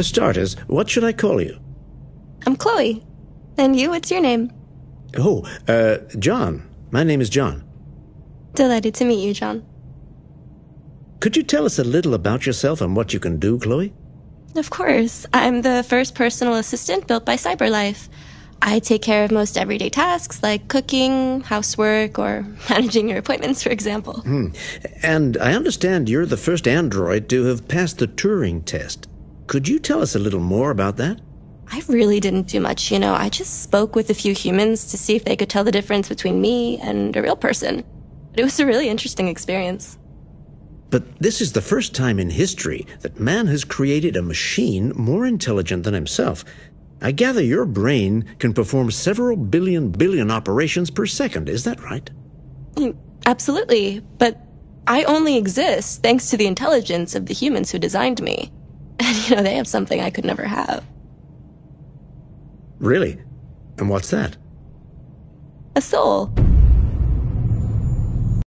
For starters, what should I call you? I'm Chloe. And you, what's your name? Oh, John. My name is John. Delighted to meet you, John. Could you tell us a little about yourself and what you can do, Chloe? Of course. I'm the first personal assistant built by CyberLife. I take care of most everyday tasks like cooking, housework, or managing your appointments, for example. And I understand you're the first android to have passed the Turing test. Could you tell us a little more about that? I really didn't do much, I just spoke with a few humans to see if they could tell the difference between me and a real person. But it was a really interesting experience. But this is the first time in history that man has created a machine more intelligent than himself. I gather your brain can perform several billion operations per second. Is that right? Absolutely. But I only exist thanks to the intelligence of the humans who designed me. And, they have something I could never have. Really? And what's that? A soul.